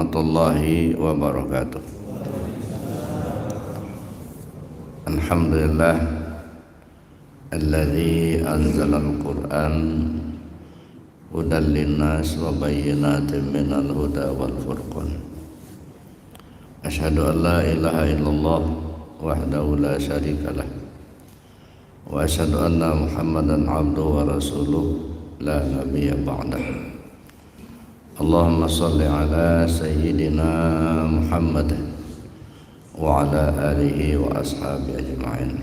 warahmatullahi wabarakatuh. Alhamdulillah alladzi anzalal Qur'an hudan linnas wa bayyinatin minal huda wal furqan. Asyhadu an la ilaha illallah wahdahu la syarikalah wa asyhadu anna Muhammadan abduhu wa rasuluh la nabiyya ba'dah. Allahumma salli ala sayyidina Muhammad wa ala alihi wa ashabihi ajma'in.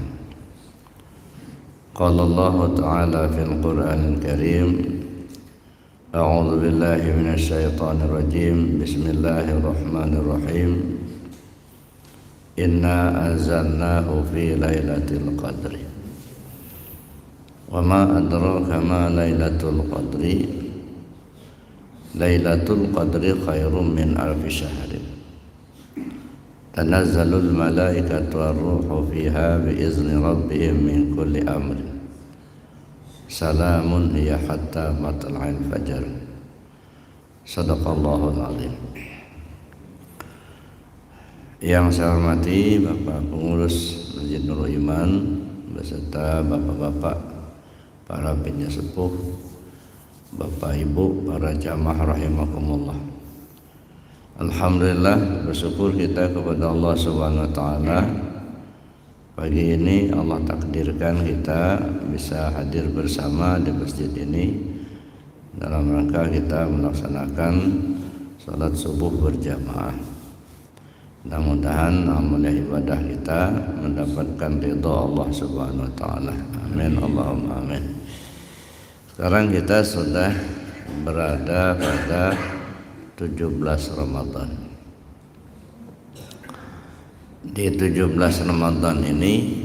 Qala Allah ta'ala fil Qur'anil Karim, a'udzu billahi minasy syaithanir rajim. Bismillahirrahmanirrahim. Inna anzalnahu fi lailatul qadri. Wa ma adraka ma lailatul qadri. Lailatul qadri khairum min alfi syahrin. Tanazzalul malaikatu war-ruhu fiha biizni rabbihim min kulli amrin. Salamun hiya hatta matla'il fajar. Shadaqallahul azim. Yang saya hormati Bapak Pengurus Masjid Nurul Iman beserta Bapak-bapak para penyesepuh, Bapak Ibu para jamaah rahimakumullah. Alhamdulillah, bersyukur kita kepada Allah Subhanahu wa taala. Pagi ini Allah takdirkan kita bisa hadir bersama di masjid ini dalam rangka kita melaksanakan salat subuh berjamaah. Mudah-mudahan amal ibadah kita mendapatkan ridha Allah Subhanahu wa taala. Amin Allahumma amin. Sekarang kita sudah berada pada 17 Ramadan. Di 17 Ramadan ini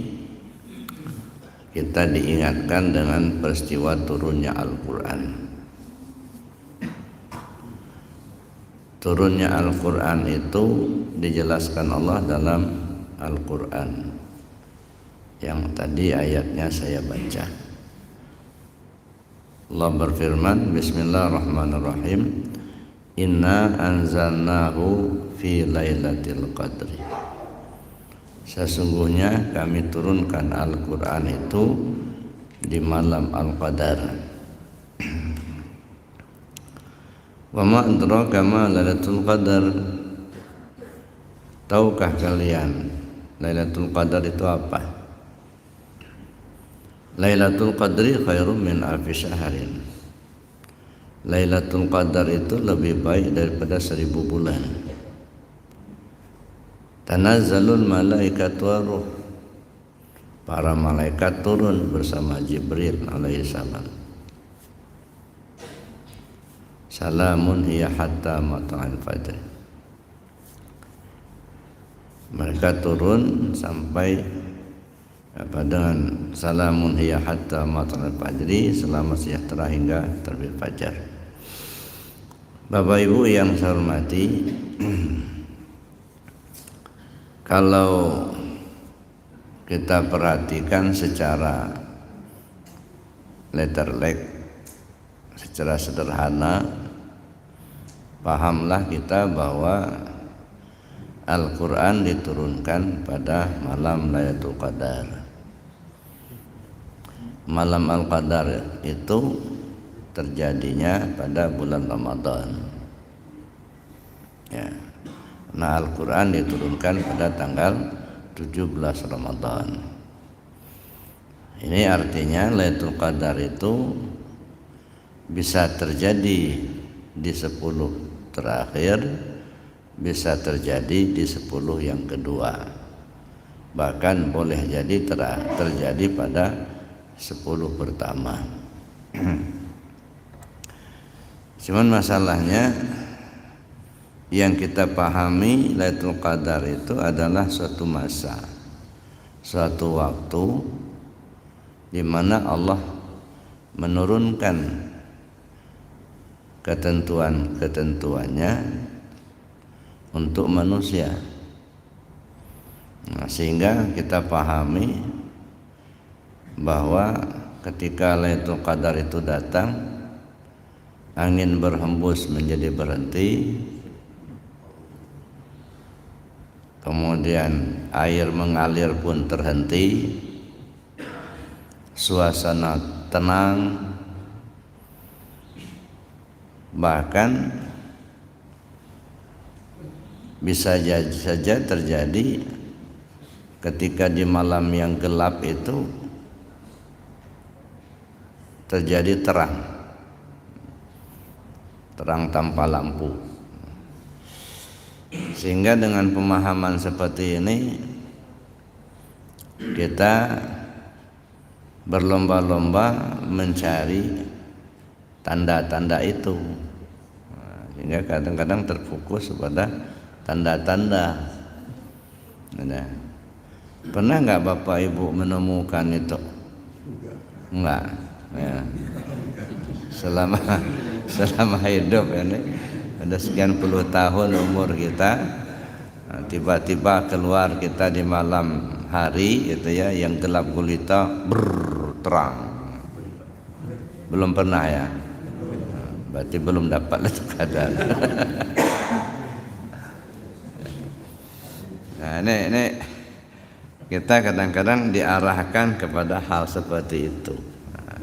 kita diingatkan dengan peristiwa turunnya Al-Quran. Turunnya Al-Quran itu dijelaskan Allah dalam Al-Quran yang tadi ayatnya saya baca. Allah berfirman, Bismillahirrahmanirrahim, Inna anzalnahu fi lailatul qadri. Sesungguhnya kami turunkan Al-Quran itu di malam Al-Qadar. Wa ma adraka ma lailatul qadar. Tahukah kalian Lailatul Qadar itu apa? Lailatul Qadri khairum min alfi syahrin. Lailatul Qadar itu lebih baik daripada 1000 bulan. Tanazzalul malaikatu waruh. Para malaikat turun bersama Jibril alaihissalam. Salamun hiya hatta matla'il fajr. Mereka turun sampai dengan salamun hiya hatta matla'il fajri, selamat sejahtera hingga terbit fajar. Bapak Ibu yang saya hormati, kalau kita perhatikan secara letterlek, secara sederhana, pahamlah kita bahwa Al-Quran diturunkan pada malam Lailatul Qadar. Malam Al-Qadar itu terjadinya pada bulan Ramadan. Ya. Nah, Al-Quran diturunkan pada tanggal 17 Ramadan. Ini artinya Lailatul Qadar itu bisa terjadi di 10 terakhir, bisa terjadi di 10 yang kedua, bahkan boleh jadi terjadi pada 10 pertama. Cuman masalahnya yang kita pahami, Lailatul Qadar itu adalah suatu masa, suatu waktu di mana Allah menurunkan ketentuan-ketentuannya untuk manusia. Nah, sehingga kita pahami bahwa ketika Lailatul Qadar itu datang, angin berhembus menjadi berhenti, kemudian air mengalir pun terhenti, suasana tenang, bahkan bisa saja terjadi ketika di malam yang gelap itu terjadi terang tanpa lampu. Sehingga dengan pemahaman seperti ini kita berlomba-lomba mencari tanda-tanda itu, sehingga kadang-kadang terfokus pada tanda-tanda. Nah, pernah nggak Bapak Ibu menemukan itu? Enggak. Ya. Selama hidup ini ada sekian puluh tahun umur kita, tiba-tiba keluar kita di malam hari gitu ya, yang gelap gulita terang. Belum pernah ya? Berarti belum dapat itu keadaan. Nah, ini kita kadang-kadang diarahkan kepada hal seperti itu,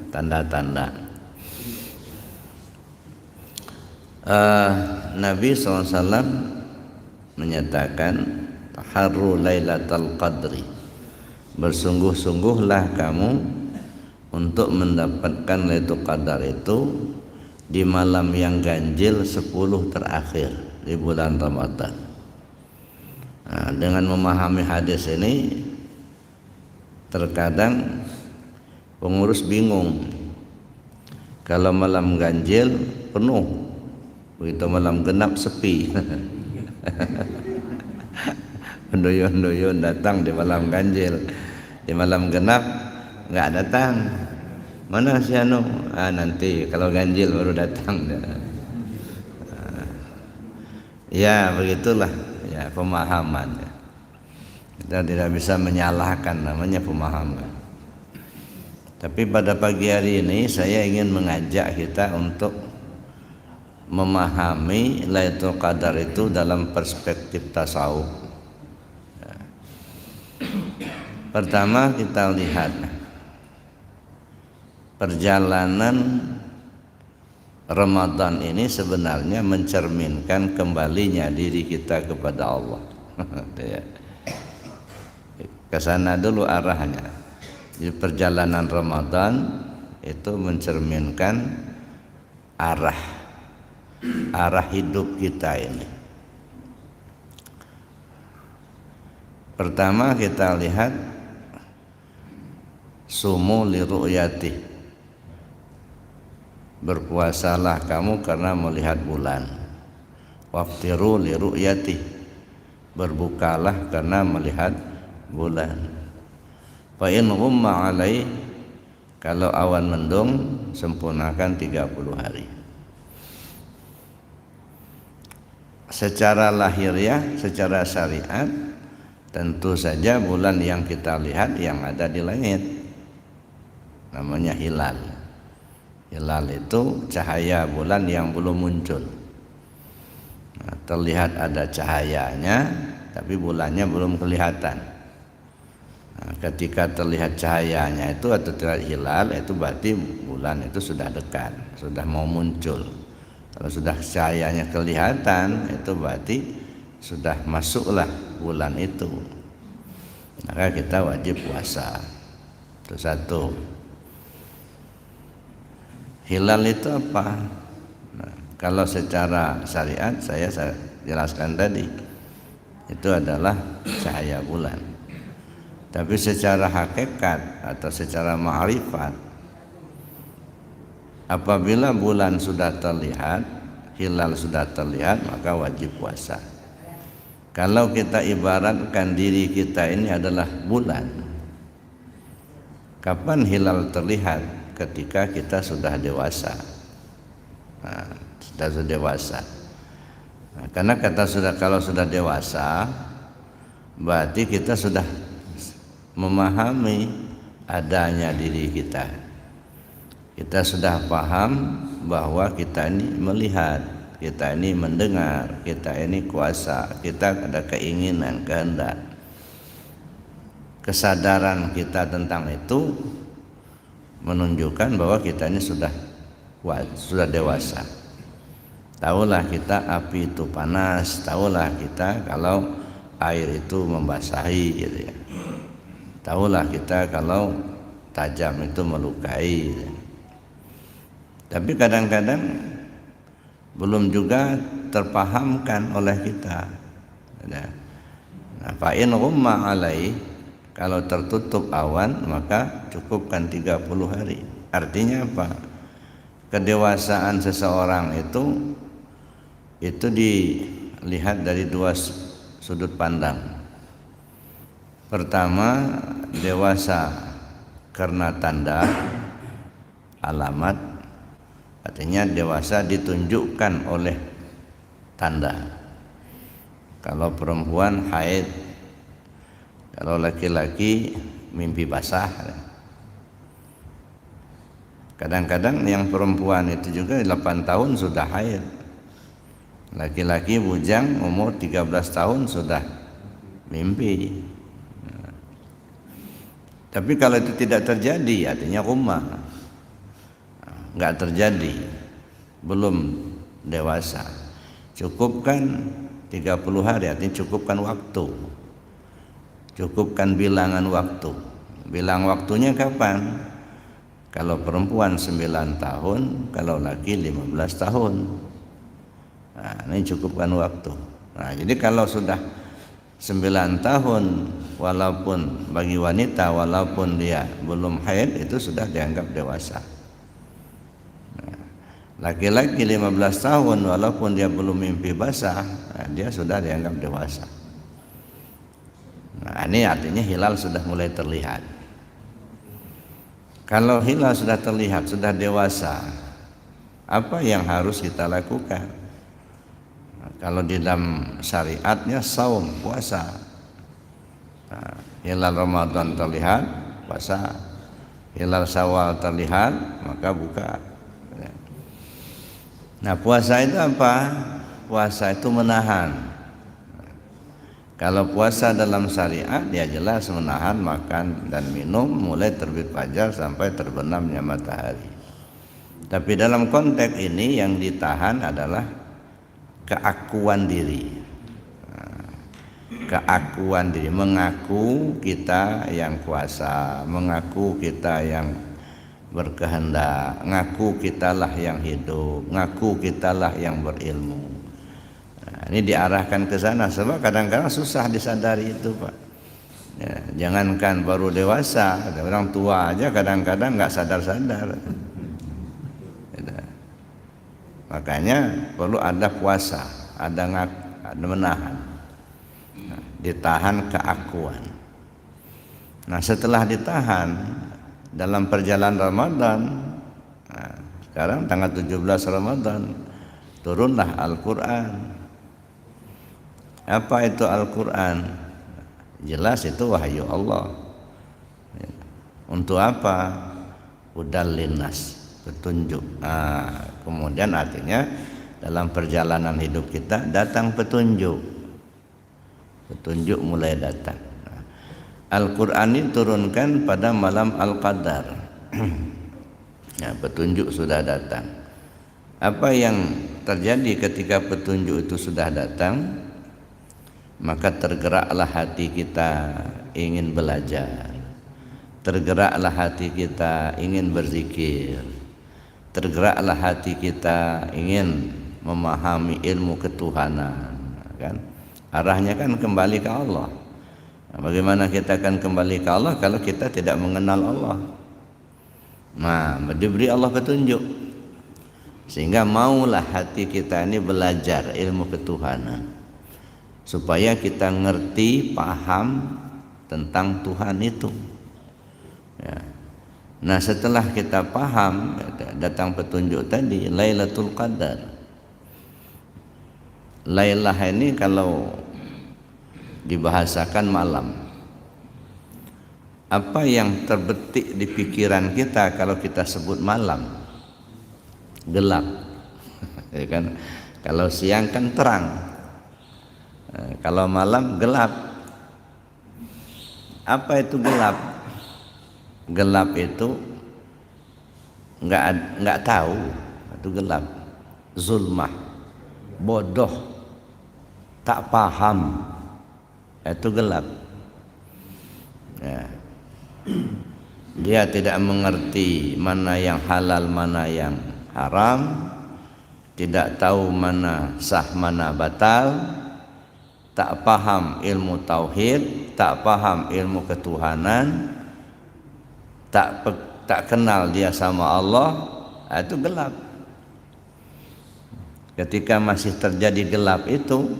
tanda-tanda. Nabi SAW menyatakan taharru lailatul qadri, bersungguh-sungguhlah kamu untuk mendapatkan Lailatul Qadar itu di malam yang ganjil 10 terakhir di bulan Ramadan. Nah, dengan memahami hadis ini, terkadang pengurus bingung kalau malam ganjil penuh, begitu malam genap sepi. Penduyun-duyun datang di malam ganjil, di malam genap nggak datang. Mana si anu? Nanti kalau ganjil baru datang. Ya begitulah ya pemahaman. Kita tidak bisa menyalahkan, namanya pemahaman. Tapi pada pagi hari ini saya ingin mengajak kita untuk memahami Lailatul Qadar itu dalam perspektif tasawuf. Pertama kita lihat perjalanan Ramadan ini sebenarnya mencerminkan kembalinya diri kita kepada Allah. Kesana dulu arahnya. Di perjalanan Ramadan itu mencerminkan arah hidup kita ini. Pertama kita lihat sumu li ru'yati, berpuasalah kamu karena melihat bulan. Waftiru li ru'yati, berbukalah karena melihat bulan. Fa in ghumma alai, kalau awan mendung sempurnakan 30 hari. Secara lahiriah, secara syariat, tentu saja bulan yang kita lihat yang ada di langit namanya hilal. Hilal itu cahaya bulan yang belum muncul. Nah, terlihat ada cahayanya, tapi bulannya belum kelihatan. Nah, ketika terlihat cahayanya itu atau terlihat hilal, itu berarti bulan itu sudah dekat, sudah mau muncul. Kalau sudah cahayanya kelihatan, itu berarti sudah masuklah bulan itu. Maka kita wajib puasa. Itu satu. Hilal itu apa? Nah, kalau secara syariat saya jelaskan tadi, itu adalah cahaya bulan. Tapi secara hakikat atau secara ma'rifat, apabila bulan sudah terlihat, hilal sudah terlihat, maka wajib puasa. Kalau kita ibaratkan diri kita ini adalah bulan, kapan hilal terlihat? Ketika kita sudah dewasa. Nah, sudah dewasa. Nah, karena kalau sudah dewasa, berarti kita sudah memahami adanya diri kita. Kita sudah paham bahwa kita ini melihat kita ini mendengar, kita ini kuasa, kita ada keinginan, kehendak. Kesadaran kita tentang itu menunjukkan bahwa kita ini sudah kuat, sudah dewasa. Tahulah kita api itu panas, tahulah kita kalau air itu membasahi gitu ya. Tahulah kita kalau tajam itu melukai gitu. Tapi kadang-kadang belum juga terpahamkan oleh kita. Nah, fa'in ghumma alai, kalau tertutup awan maka cukupkan 30 hari. Artinya apa? Kedewasaan seseorang itu dilihat dari dua sudut pandang. Pertama, dewasa karena tanda, alamat, artinya dewasa ditunjukkan oleh tanda. Kalau perempuan haid, kalau laki-laki mimpi basah. Kadang-kadang yang perempuan itu juga 8 tahun sudah haid. Laki-laki bujang umur 13 tahun sudah mimpi. Tapi kalau itu tidak terjadi, artinya ghumma, enggak terjadi, belum dewasa. Cukupkan 30 hari, artinya cukupkan waktu. Cukupkan bilangan waktu. Bilang waktunya kapan? Kalau perempuan 9 tahun, kalau laki 15 tahun. Nah, ini cukupkan waktu. Nah, jadi kalau sudah 9 tahun, walaupun bagi wanita, walaupun dia belum haid, itu sudah dianggap dewasa. Nah, laki-laki 15 tahun, walaupun dia belum mimpi basah, nah, dia sudah dianggap dewasa. Nah, ini artinya hilal sudah mulai terlihat. Kalau hilal sudah terlihat, sudah dewasa, apa yang harus kita lakukan? Kalau di dalam syariatnya saum, puasa. Nah, hilal Ramadan terlihat, puasa. Hilal Syawal terlihat, maka buka. Nah, puasa itu apa? Puasa itu menahan. Kalau puasa dalam syariat, dia jelas menahan makan dan minum mulai terbit fajar sampai terbenamnya matahari. Tapi dalam konteks ini yang ditahan adalah keakuan diri. Keakuan diri, mengaku kita yang kuasa, mengaku kita yang berkehendak, ngaku kitalah yang hidup, ngaku kitalah yang berilmu. Nah, ini diarahkan ke sana sebab kadang-kadang susah disadari itu, Pak. Ya, jangankan baru dewasa, orang tua aja kadang-kadang nggak sadar-sadar. Makanya perlu ada puasa, ada menahan, nah, ditahan keakuan. Nah, setelah ditahan dalam perjalanan Ramadan, nah, sekarang tanggal 17 Ramadan turunlah Al-Quran. Apa itu Al-Quran? Jelas itu wahyu Allah. Untuk apa? Hudal linnas, petunjuk. Kemudian artinya dalam perjalanan hidup kita datang petunjuk. Petunjuk mulai datang. Al-Quran ini turunkan pada malam Al-Qadar. Ya, petunjuk sudah datang. Apa yang terjadi ketika petunjuk itu sudah datang? Maka tergeraklah hati kita ingin belajar. Tergeraklah hati kita ingin berzikir. Tergeraklah hati kita ingin memahami ilmu ketuhanan, kan? Arahnya kan kembali ke Allah. Nah, bagaimana kita akan kembali ke Allah kalau kita tidak mengenal Allah? Nah, diberi Allah petunjuk sehingga maulah hati kita ini belajar ilmu ketuhanan supaya kita ngerti, paham tentang Tuhan itu. Ya. Nah, setelah kita paham, datang petunjuk tadi, Lailatul Qadar. Lailah ini kalau dibahasakan malam. Apa yang terbetik di pikiran kita kalau kita sebut malam? Gelap. Ya kan? Kalau siang kan terang. Kalau malam gelap. Apa itu gelap? Gelap itu nggak tahu, itu gelap. Zulmah, bodoh, tak paham, itu gelap. Ya. Dia tidak mengerti mana yang halal, mana yang haram, tidak tahu mana sah, mana batal, tak paham ilmu tauhid, tak paham ilmu ketuhanan, tak kenal dia sama Allah, itu gelap. Ketika masih terjadi gelap itu,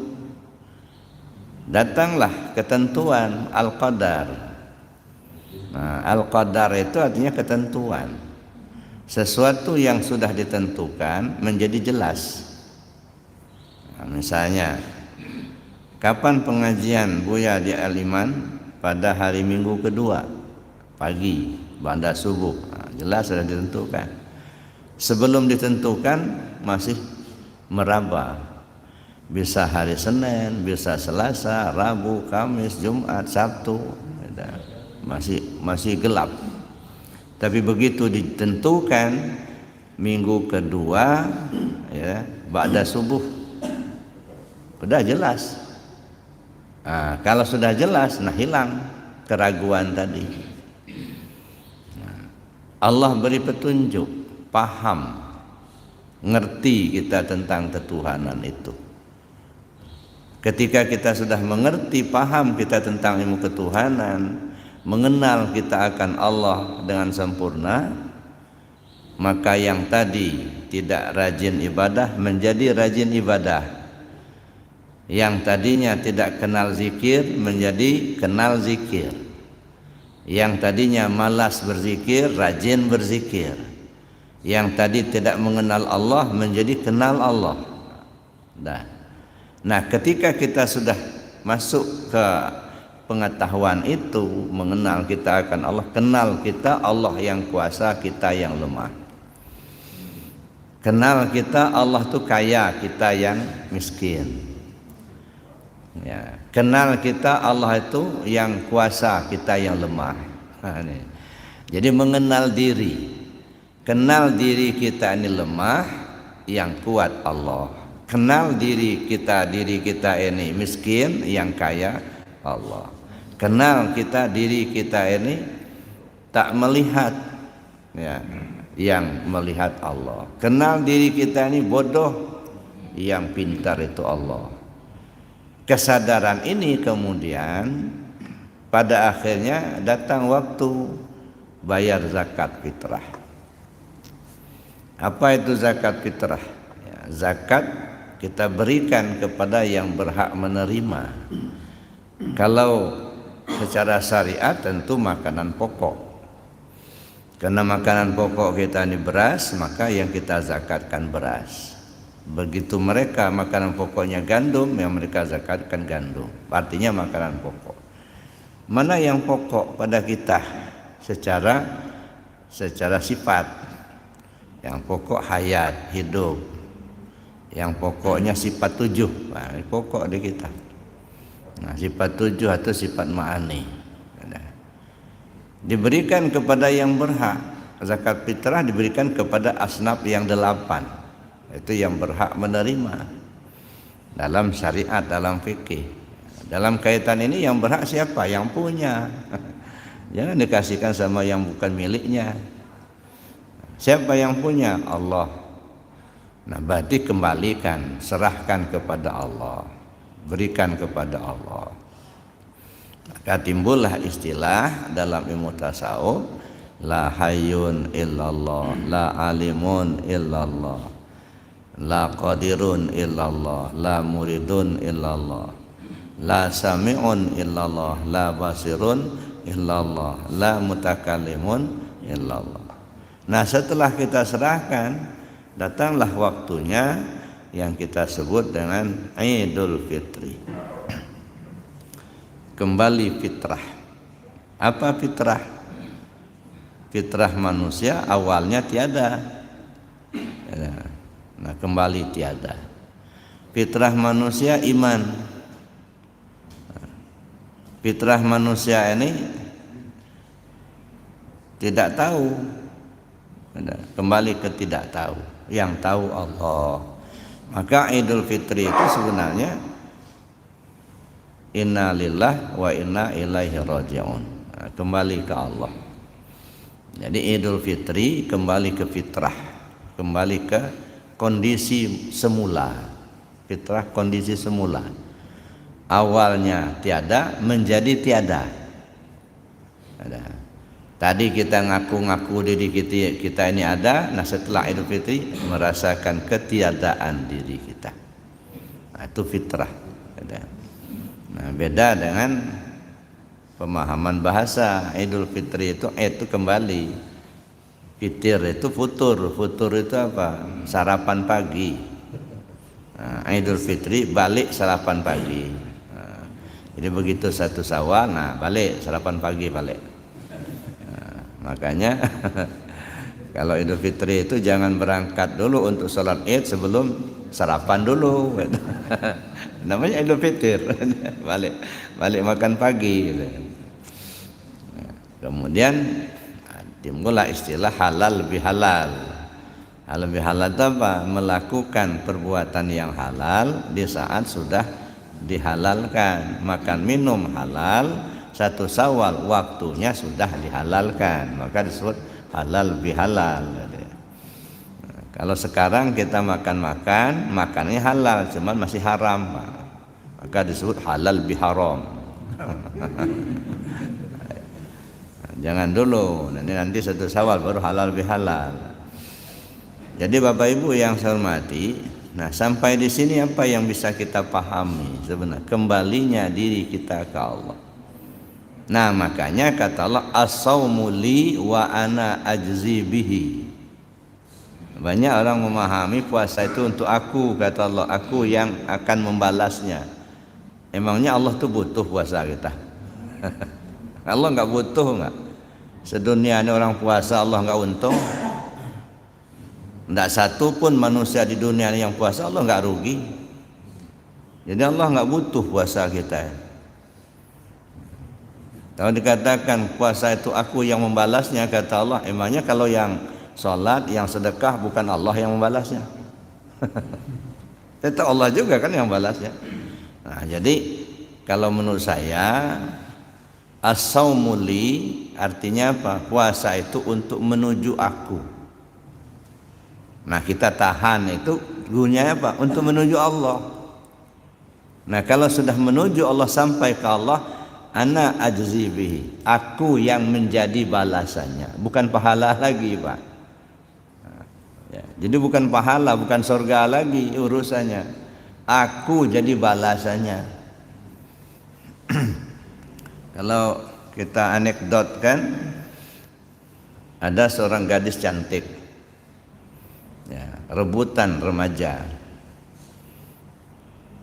datanglah ketentuan al-qadar. Nah, al-qadar itu artinya ketentuan. Sesuatu yang sudah ditentukan menjadi jelas. Nah, misalnya, kapan pengajian Buya di Aliman? Pada hari Minggu kedua pagi, ba'da subuh. Nah, jelas sudah ditentukan. Sebelum ditentukan masih meraba. Bisa hari Senin, bisa Selasa, Rabu, Kamis, Jumat, Sabtu. Masih gelap. Tapi begitu ditentukan minggu kedua, ya, ba'da subuh, sudah jelas. Nah, kalau sudah jelas, nah hilang keraguan tadi. Nah, Allah beri petunjuk, paham, ngerti kita tentang ketuhanan itu. Ketika kita sudah mengerti, paham kita tentang ilmu ketuhanan, mengenal kita akan Allah dengan sempurna, maka yang tadi tidak rajin ibadah menjadi rajin ibadah. Yang tadinya tidak kenal zikir menjadi kenal zikir. Yang tadinya malas berzikir rajin berzikir. Yang tadi tidak mengenal Allah menjadi kenal Allah. Nah, ketika kita sudah masuk ke pengetahuan itu, mengenal kita akan Allah, kenal kita Allah yang kuasa, kita yang lemah. Kenal kita Allah itu kaya, kita yang miskin. Ya, kenal kita Allah itu yang kuasa, kita yang lemah. Nah, ini. Jadi mengenal diri. Kenal diri kita ini lemah, yang kuat Allah. Kenal diri kita ini miskin, yang kaya Allah. Kenal kita diri kita ini tak melihat, ya, yang melihat Allah. Kenal diri kita ini bodoh, yang pintar itu Allah. Kesadaran ini kemudian pada akhirnya datang waktu bayar zakat fitrah. Apa itu zakat fitrah? Ya, zakat kita berikan kepada yang berhak menerima. Kalau secara syariat tentu makanan pokok. Karena makanan pokok kita ini beras, maka yang kita zakatkan beras. Begitu mereka makanan pokoknya gandum, yang mereka zakatkan gandum. Artinya makanan pokok. Mana yang pokok pada kita secara sifat? Yang pokok hayat, hidup. Yang pokoknya sifat 7. Nah, ini pokok di kita. Nah, sifat 7 atau sifat ma'ani. Nah, diberikan kepada yang berhak. Zakat fitrah diberikan kepada asnaf yang 8. Itu yang berhak menerima dalam syariat, dalam fikih. Dalam kaitan ini yang berhak siapa? Yang punya. Jangan dikasihkan sama yang bukan miliknya. Siapa yang punya? Allah. Nah, berarti kembalikan, serahkan kepada Allah, berikan kepada Allah. Maka timbullah istilah dalam ilmu tasawuf, la hayyun illallah, la alimun illallah, la qadirun illallah, la muridun illallah, la sami'un illallah, la basirun illallah, la mutakallimun illallah. Nah, setelah kita serahkan, datanglah waktunya yang kita sebut dengan Idul Fitri. Kembali fitrah. Apa fitrah? Fitrah manusia awalnya tiada. Nah, kembali tiada. Fitrah manusia iman. Fitrah manusia ini tidak tahu, kembali ke tidak tahu. Yang tahu Allah. Maka Idul Fitri itu sebenarnya inna lillah wa inna ilaihi raji'un, kembali ke Allah. Jadi Idul Fitri kembali ke fitrah, kembali ke kondisi semula. Fitrah kondisi semula. Awalnya tiada menjadi tiada. Tadi kita ngaku-ngaku diri kita ini ada, nah setelah Idul Fitri merasakan ketiadaan diri kita. Nah, itu fitrah. Nah, beda dengan pemahaman bahasa. Idul Fitri itu kembali. Fitir itu futur. Futur itu apa? Sarapan pagi. Nah, Idul Fitri balik sarapan pagi. Nah, jadi begitu 1 Syawal, nah balik sarapan pagi balik. Makanya kalau Idul Fitri itu jangan berangkat dulu untuk sholat Id sebelum sarapan dulu. Namanya Idul Fitri. balik makan pagi. Kemudian timbullah istilah halal lebih halal. Halal lebih halal itu apa? Melakukan perbuatan yang halal di saat sudah dihalalkan. Makan minum halal. 1 Syawal waktunya sudah dihalalkan, maka disebut halal bihalal. Kalau sekarang kita makannya halal, cuman masih haram, maka disebut halal biharam. Jangan dulu, nanti 1 Syawal baru halal bihalal. Jadi Bapak Ibu yang saya hormati, nah sampai di sini apa yang bisa kita pahami sebenarnya? Kembalinya diri kita ke Allah. Nah makanya kata Allah as-saumu li wa ana ajzi bihi. Banyak orang memahami puasa itu untuk aku, kata Allah, aku yang akan membalasnya. Emangnya Allah tuh butuh puasa kita? Allah enggak butuh enggak? Sedunia ini orang puasa Allah enggak untung. Enggak satu pun manusia di dunia ini yang puasa Allah enggak rugi. Jadi Allah enggak butuh puasa kita. Kalau dikatakan puasa itu aku yang membalasnya, kata Allah, emangnya kalau yang sholat, yang sedekah bukan Allah yang membalasnya? Tetap Allah juga kan yang membalasnya. Nah, jadi kalau menurut saya as-saumu li artinya apa? Puasa itu untuk menuju aku. Nah kita tahan itu gunanya apa? Untuk menuju Allah. Nah kalau sudah menuju Allah sampai ke Allah, ana ajzi bihi, aku yang menjadi balasannya, bukan pahala lagi Pak. Ya, jadi bukan pahala, bukan surga lagi urusannya, aku jadi balasannya. Kalau kita anekdotkan, ada seorang gadis cantik, ya, rebutan remaja.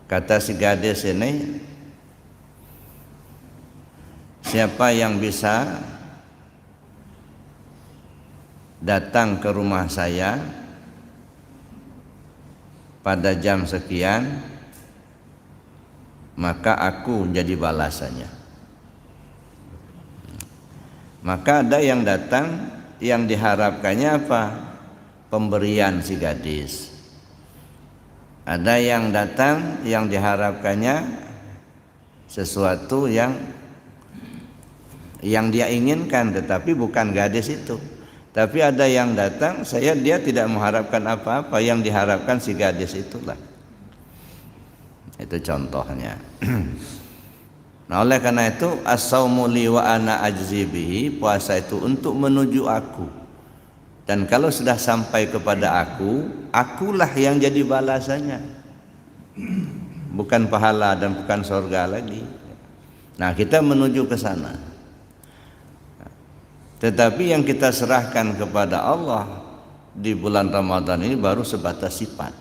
Kata si gadis ini, siapa yang bisa datang ke rumah saya pada jam sekian, maka aku jadi balasannya. Maka ada yang datang, yang diharapkannya apa? Pemberian si gadis. Ada yang datang, yang diharapkannya sesuatu yang dia inginkan, tetapi bukan gadis itu. Tapi ada yang datang, dia tidak mengharapkan apa-apa, yang diharapkan si gadis itulah. Itu contohnya. Nah oleh karena itu as-saumu li wa ana ajzi bihi, puasa itu untuk menuju aku. Dan kalau sudah sampai kepada aku, akulah yang jadi balasannya. Bukan pahala dan bukan surga lagi. Nah kita menuju ke sana. Tetapi yang kita serahkan kepada Allah di bulan Ramadan ini baru sebatas sifat.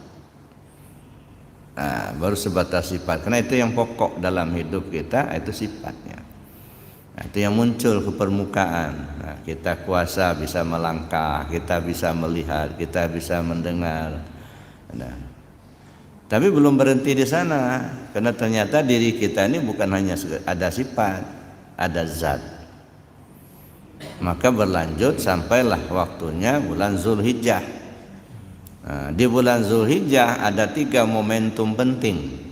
Nah, baru sebatas sifat. Karena itu yang pokok dalam hidup kita, itu sifatnya. Nah, itu yang muncul ke permukaan. Nah, kita kuasa bisa melangkah, kita bisa melihat, kita bisa mendengar. Nah, Tapi belum berhenti di sana, karena ternyata diri kita ini bukan hanya ada sifat, ada zat. Maka berlanjut sampailah waktunya bulan Zulhijjah. Nah, di bulan Zulhijjah ada 3 momentum penting.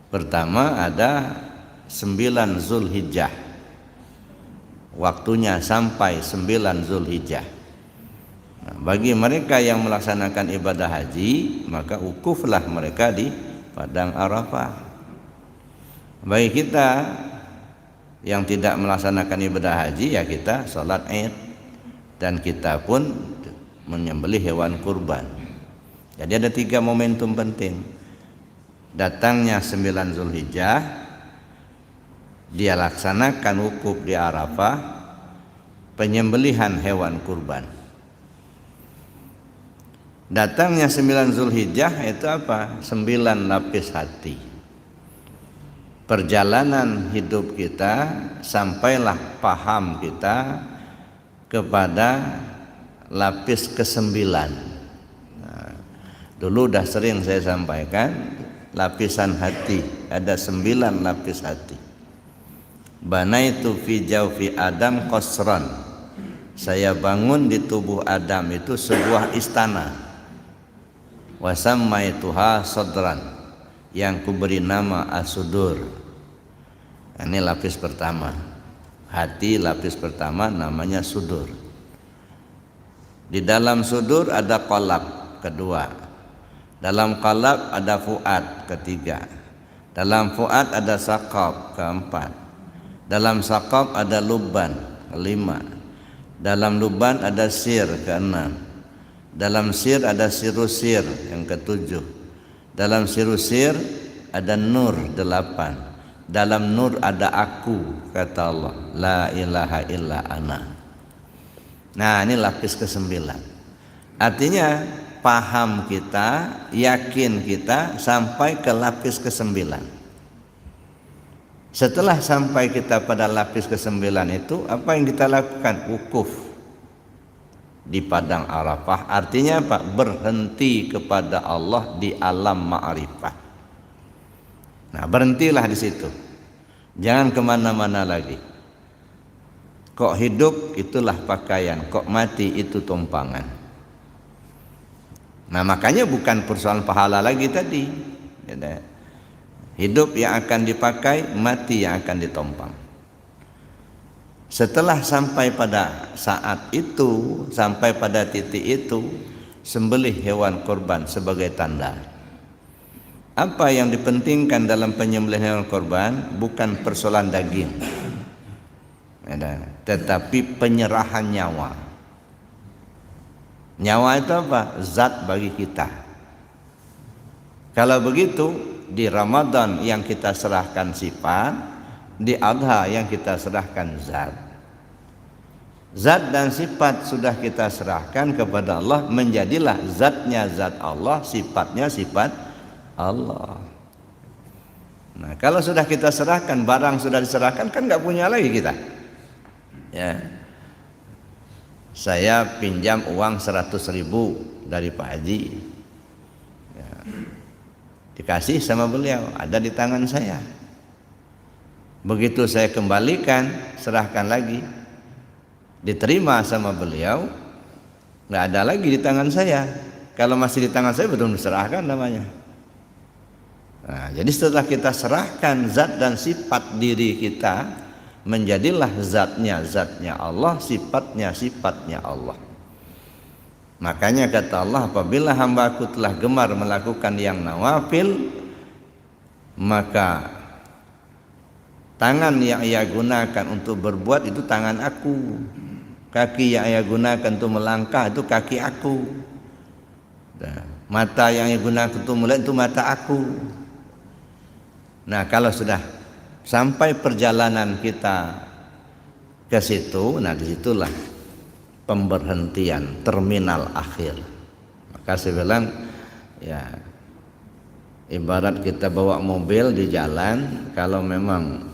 Pertama ada 9 Zulhijjah. Waktunya sampai 9 Zulhijjah. Nah, bagi mereka yang melaksanakan ibadah haji, maka wukuflah mereka di padang Arafah. Bagi kita yang tidak melaksanakan ibadah haji, ya kita sholat Id, dan kita pun menyembelih hewan kurban. Jadi ada 3 momentum penting. Datangnya 9 Zulhijjah, dia laksanakan wukuf di Arafah, penyembelihan hewan kurban. Datangnya 9 Zulhijjah itu apa? 9 lapis hati. Perjalanan hidup kita sampailah paham kita kepada lapis ke-9. Nah, dulu udah sering saya sampaikan lapisan hati, ada 9 lapis hati. Banaitu fi jawfi Adam qasran. Saya bangun di tubuh Adam itu sebuah istana. Wasammaituha sadran, yang kuberi nama as-sudur. Ini lapis pertama. Hati lapis pertama namanya sudur. Di dalam sudur ada qalab kedua. Dalam qalab ada fuad ketiga. Dalam fuad ada saqab keempat. Dalam saqab ada lubban kelima. Dalam lubban ada sir keenam. Dalam sir ada sirusir yang ketujuh. Dalam sirusir ada nur 8. Dalam nur ada aku, kata Allah, la ilaha illa ana. Nah, ini lapis ke-9. Artinya paham kita, yakin kita sampai ke lapis ke-9. Setelah sampai kita pada lapis ke-9 itu, apa yang kita lakukan? Wukuf di padang Arafah. Artinya apa? Berhenti kepada Allah di alam ma'rifah. Nah, berhentilah di situ. Jangan kemana-mana lagi. Kok hidup itulah pakaian, kok mati itu tumpangan. Nah, makanya bukan persoalan pahala lagi tadi. Hidup yang akan dipakai, mati yang akan ditompang. Setelah sampai pada saat itu, sampai pada titik itu, sembelih hewan kurban sebagai tanda. Apa yang dipentingkan dalam penyembelihan hewan kurban bukan persoalan daging, tetapi penyerahan nyawa. Nyawa itu apa? Zat bagi kita. Kalau begitu, di Ramadan yang kita serahkan sifat, di Adha yang kita serahkan zat. Zat dan sifat sudah kita serahkan kepada Allah, menjadilah zatnya zat Allah, sifatnya sifat Allah. Nah, kalau sudah kita serahkan, barang sudah diserahkan, kan nggak punya lagi kita. Ya, saya pinjam uang 100.000 dari Pak Haji, ya, dikasih sama beliau, ada di tangan saya. Begitu saya kembalikan, serahkan lagi, diterima sama beliau, nggak ada lagi di tangan saya. Kalau masih di tangan saya, belum diserahkan namanya. Nah, jadi setelah kita serahkan zat dan sifat diri kita, menjadilah zatnya Allah, sifatnya Allah. Makanya kata Allah, apabila hamba-Ku telah gemar melakukan yang nawafil, maka tangan yang ia gunakan untuk berbuat itu tangan Aku. Kaki yang ia gunakan untuk melangkah itu kaki Aku. Mata yang ia gunakan untuk melihat itu mata Aku. Nah, kalau sudah sampai perjalanan kita ke situ, nah disitulah pemberhentian, terminal akhir. Maka saya bilang, ya, ibarat kita bawa mobil di jalan, kalau memang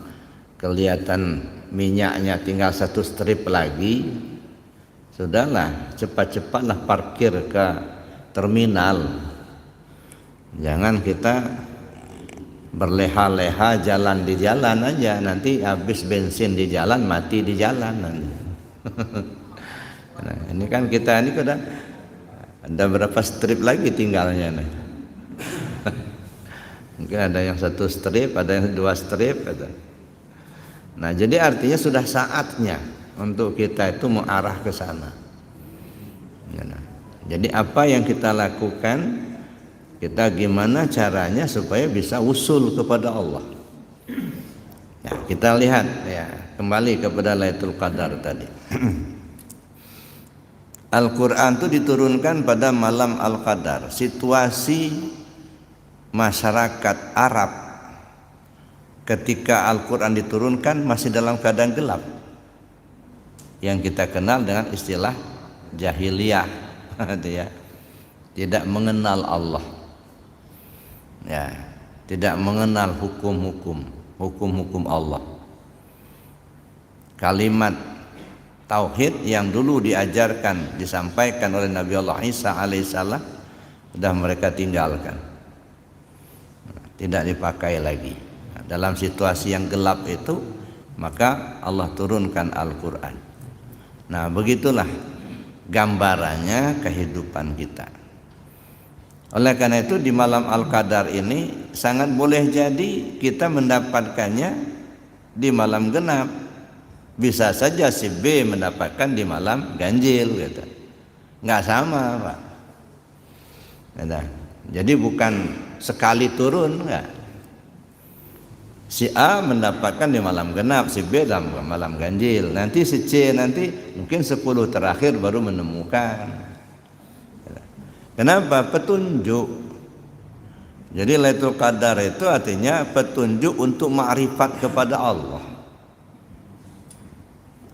kelihatan minyaknya tinggal 1 strip lagi, sudahlah, cepat-cepatlah parkir ke terminal. Jangan kita berleha-leha jalan di jalan aja, nanti habis bensin di jalan, mati di jalan nanti. Nah, ini kan kita ini sudah ada berapa strip lagi tinggalnya nih. Mungkin ada yang 1 strip, ada yang 2 strip gitu. Nah, jadi artinya sudah saatnya untuk kita itu mengarah ke sana. Jadi apa yang kita lakukan, kita gimana caranya supaya bisa usul kepada Allah. Nah, kita lihat ya, kembali kepada Lailatul Qadar tadi. Al-Quran itu diturunkan pada malam Al-Qadar. Situasi masyarakat Arab ketika Al-Quran diturunkan masih dalam keadaan gelap, yang kita kenal dengan istilah jahiliyah. Ya, tidak mengenal Allah, ya, tidak mengenal hukum-hukum Allah. Kalimat tauhid yang dulu diajarkan, disampaikan oleh Nabi Allah Isa alaihissalam sudah mereka tinggalkan, tidak dipakai lagi. Dalam situasi yang gelap itu, maka Allah turunkan Al-Quran. Nah, begitulah gambarannya kehidupan kita. Oleh karena itu di malam Al-Qadar ini sangat boleh jadi kita mendapatkannya di malam genap. Bisa saja si B mendapatkan di malam ganjil gitu. Nggak sama, Pak. Jadi bukan sekali turun, enggak. Si A mendapatkan di malam genap, si B dalam malam ganjil. Nanti si C nanti mungkin 10 terakhir baru menemukan. Kenapa? Petunjuk. Jadi Lailatul Qadar itu artinya petunjuk untuk ma'rifat kepada Allah.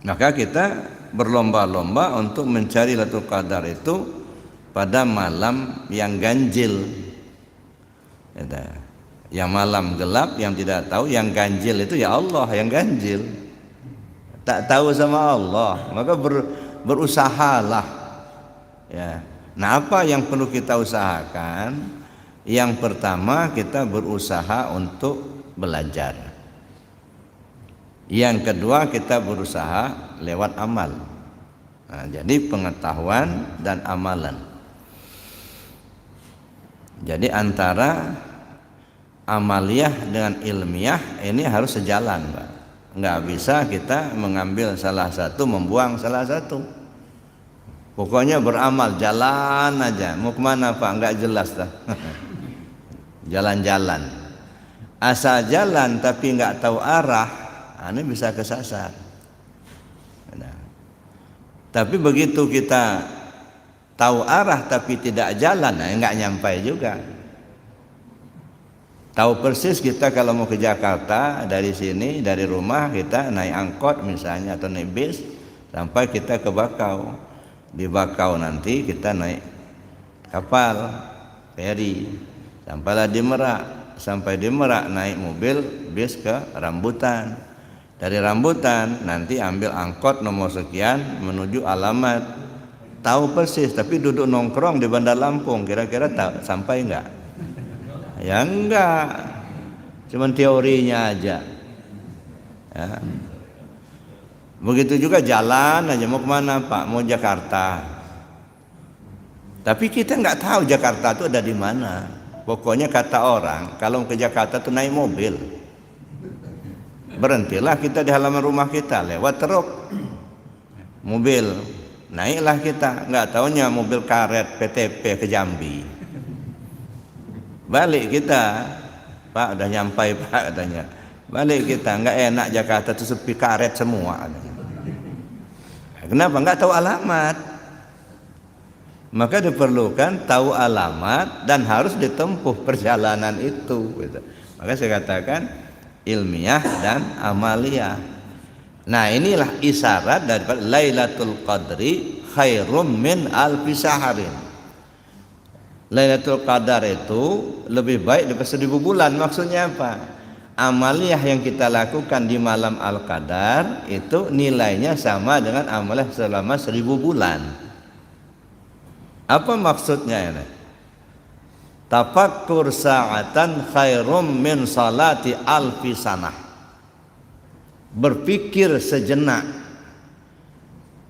Maka kita berlomba-lomba untuk mencari Lailatul Qadar itu pada malam yang ganjil. Yang malam gelap, yang tidak tahu, yang ganjil itu ya Allah yang ganjil. Tak tahu sama Allah, maka berusahalah. Ya. Nah, apa yang perlu kita usahakan? Yang pertama, kita berusaha untuk belajar. Yang kedua, kita berusaha lewat amal. Nah, jadi pengetahuan dan amalan. Jadi antara amaliyah dengan ilmiah ini harus sejalan, Pak. Nggak bisa kita mengambil salah satu, membuang salah satu. Pokoknya beramal, jalan aja. Mau kemana, Pak? Nggak jelas dah. Jalan-jalan. Asal jalan tapi nggak tahu arah, ini bisa kesasar. Nah, tapi begitu kita tahu arah tapi tidak jalan, nggak nyampai juga. Tahu persis kita kalau mau ke Jakarta dari sini, dari rumah kita naik angkot misalnya atau naik bis sampai kita ke Bakau. Di Bakau nanti kita naik kapal feri sampailah di Merak. Sampai di Merak naik mobil bis ke Rambutan. Dari Rambutan nanti ambil angkot nomor sekian menuju alamat. Tahu persis tapi duduk nongkrong di Bandar Lampung, kira-kira tahu sampai enggak? Ya enggak, cuman teorinya aja. Ya. Begitu juga jalan aja, mau kemana, Pak? Mau Jakarta. Tapi kita enggak tahu Jakarta itu ada di mana. Pokoknya kata orang, kalau ke Jakarta tuh naik mobil. Berhentilah kita di halaman rumah kita, lewat truk, mobil, naiklah kita. Enggak taunya mobil karet PTP ke Jambi. Balik kita, Pak udah nyampai, Pak katanya. Balik kita, nggak enak Jakarta itu sepi karet semua. Kenapa? Nggak tahu alamat. Maka diperlukan tahu alamat dan harus ditempuh perjalanan itu. Maka saya katakan ilmiah dan amaliyah. Nah, inilah isyarat daripada Lailatul Qadri khairum min alfi syaharin. Lailatul Qadar itu lebih baik daripada 1000 bulan. Maksudnya apa? Amaliyah yang kita lakukan di malam Al-Qadar itu nilainya sama dengan amaliyah selama 1000 bulan. Apa maksudnya ini? Tafakkur sa'atan khairum min salati alfi sanah. Berpikir sejenak,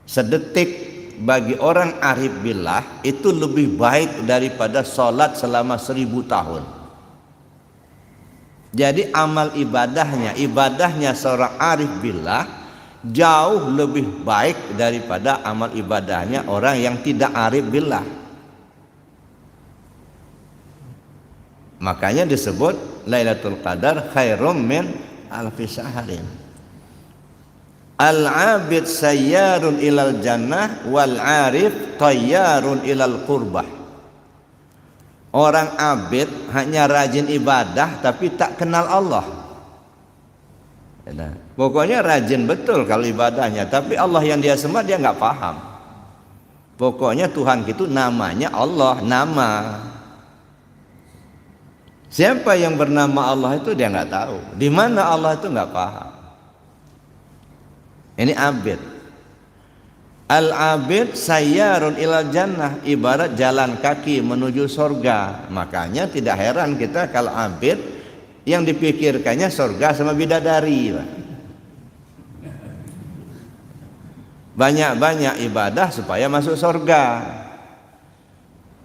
sedetik bagi orang arif billah itu lebih baik daripada salat selama 1000 tahun. Jadi amal ibadahnya seorang arif billah jauh lebih baik daripada amal ibadahnya orang yang tidak arif billah. Makanya disebut Lailatul Qadar khairum min alfi sahrin. Al-abid sayyarun ilal jannah wal arif tayyarun ilal qurbah. Orang abid hanya rajin ibadah tapi tak kenal Allah. Pokoknya rajin betul kalau ibadahnya, tapi Allah yang dia sembah dia nggak paham. Pokoknya Tuhan itu namanya Allah, nama. Siapa yang bernama Allah itu dia nggak tahu. Di mana Allah itu nggak paham. Ini abid. Al-abid sayyarun ilal jannah, ibarat jalan kaki menuju surga. Makanya tidak heran kita kalau abid yang dipikirkannya surga sama bidadari. Banyak-banyak ibadah supaya masuk surga.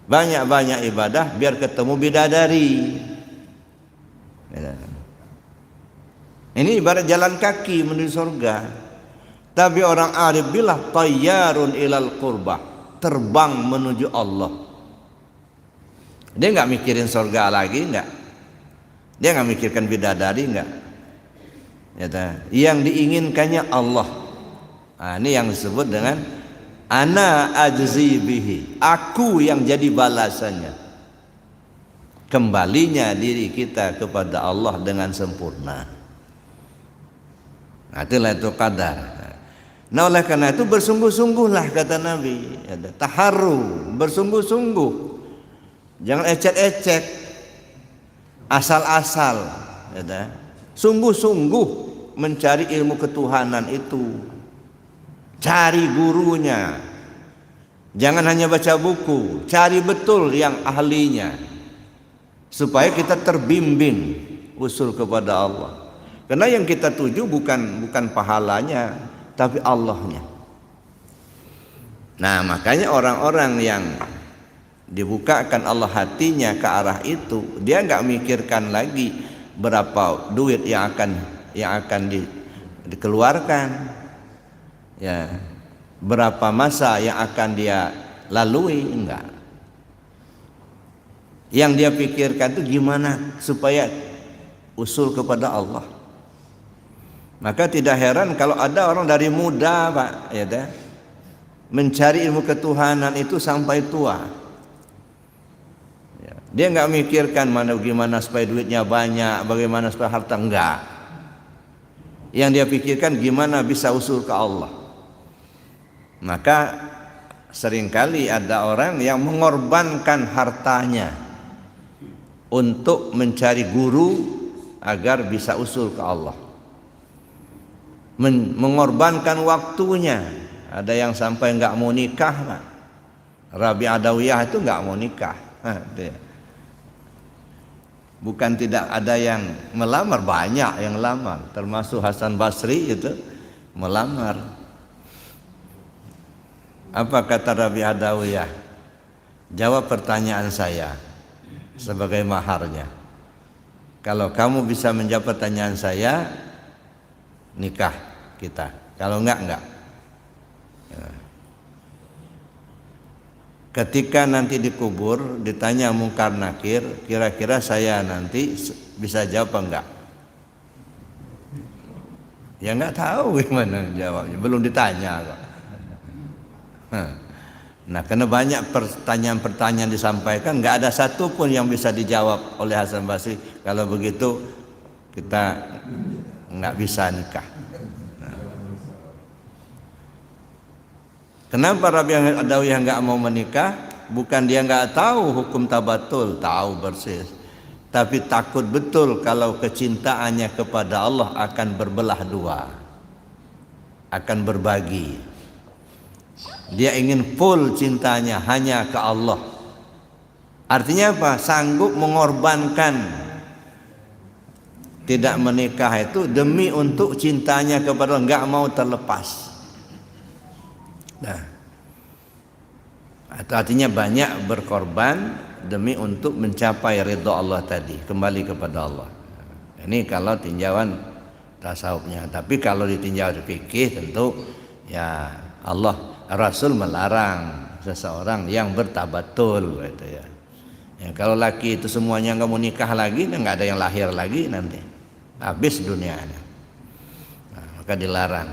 Banyak-banyak ibadah biar ketemu bidadari. Ini ibarat jalan kaki menuju surga. Tapi orang arif billah tayyarun ilal qurbah, terbang menuju Allah. Dia nggak mikirin surga lagi, nggak. Dia nggak mikirkan bidadari, nggak. Yang diinginkannya Allah. Nah, ini yang disebut dengan ana ajzi bihi, aku yang jadi balasannya. Kembalinya diri kita kepada Allah dengan sempurna. Nah, itulah itu qadar. Nah, oleh karena itu bersungguh-sungguhlah kata Nabi, taharru, bersungguh-sungguh. Jangan ecek-ecek, asal-asal, sungguh-sungguh mencari ilmu ketuhanan itu. Cari gurunya. Jangan hanya baca buku, cari betul yang ahlinya. Supaya kita terbimbing usul kepada Allah. Karena yang kita tuju bukan pahalanya, tapi Allahnya. Nah, makanya orang-orang yang dibukakan Allah hatinya ke arah itu, dia nggak mikirkan lagi berapa duit yang akan dikeluarkan, ya, berapa masa yang akan dia lalui, enggak. Yang dia pikirkan itu gimana supaya usul kepada Allah. Maka tidak heran kalau ada orang dari muda, Pak, ya dah, mencari ilmu ketuhanan itu sampai tua. Ya, dia nggak mikirkan bagaimana supaya duitnya banyak, bagaimana supaya harta, enggak. Yang dia pikirkan gimana bisa usul ke Allah. Maka seringkali ada orang yang mengorbankan hartanya untuk mencari guru agar bisa usul ke Allah. Mengorbankan waktunya. Ada yang sampai nggak mau nikah, Pak. Rabi Adawiyah itu nggak mau nikah. Bukan tidak ada yang melamar, banyak yang lamar, termasuk Hasan Basri itu melamar. Apa kata Rabi Adawiyah? Jawab pertanyaan saya sebagai maharnya. Kalau kamu bisa menjawab pertanyaan saya, nikah kita. Kalau enggak. Ya. Ketika nanti dikubur, ditanya mungkar nakir, kira-kira saya nanti bisa jawab enggak? Ya enggak tahu gimana jawabnya, belum ditanya kok. Nah, karena banyak pertanyaan-pertanyaan disampaikan, enggak ada satu pun yang bisa dijawab oleh Hasan Basri. Kalau begitu kita nggak bisa nikah. Kenapa Rabi Adawiyah nggak mau menikah? Bukan dia nggak tahu hukum tabatul, tahu persis, tapi takut betul kalau kecintaannya kepada Allah akan berbelah dua, akan berbagi. Dia ingin full cintanya hanya ke Allah. Artinya apa? Sanggup mengorbankan tidak menikah itu demi untuk cintanya kepada Allah, enggak mau terlepas. Nah, artinya banyak berkorban demi untuk mencapai ridha Allah tadi, kembali kepada Allah. Ini kalau tinjauan tasawufnya. Tapi kalau ditinjau fikih tentu ya Allah Rasul melarang seseorang yang bertabatul gitu ya. Ya kalau laki itu semuanya nggak mau nikah lagi, nggak ada yang lahir lagi nanti, habis dunianya. Nah, maka dilarang.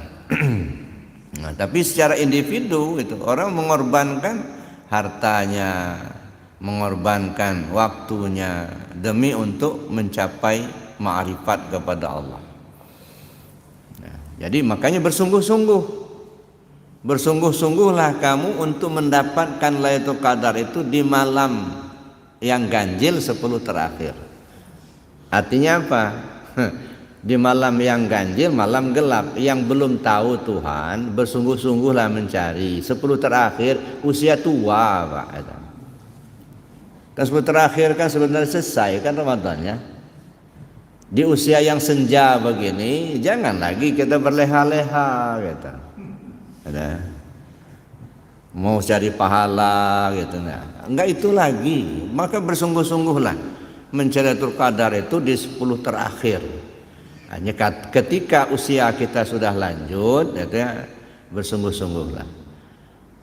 Nah, tapi secara individu itu orang mengorbankan hartanya, mengorbankan waktunya demi untuk mencapai ma'rifat kepada Allah. Nah, jadi makanya bersungguh-sungguhlah kamu untuk mendapatkan Lailatul Qadar itu di malam yang ganjil 10 terakhir. Artinya apa? Di malam yang ganjil, malam gelap, yang belum tahu Tuhan, bersungguh-sungguhlah mencari. 10 terakhir usia tua, Pak. Kan 10 terakhir kan sebenarnya selesai kan Ramadannya. Di usia yang senja begini, jangan lagi kita berleha-leha gitu. Ada mau cari pahala gitu, enggak itu lagi. Maka bersungguh-sungguhlah mencari Lailatul Qadar itu di 10 terakhir. Hanya ketika usia kita sudah lanjut, ya, bersungguh-sungguhlah.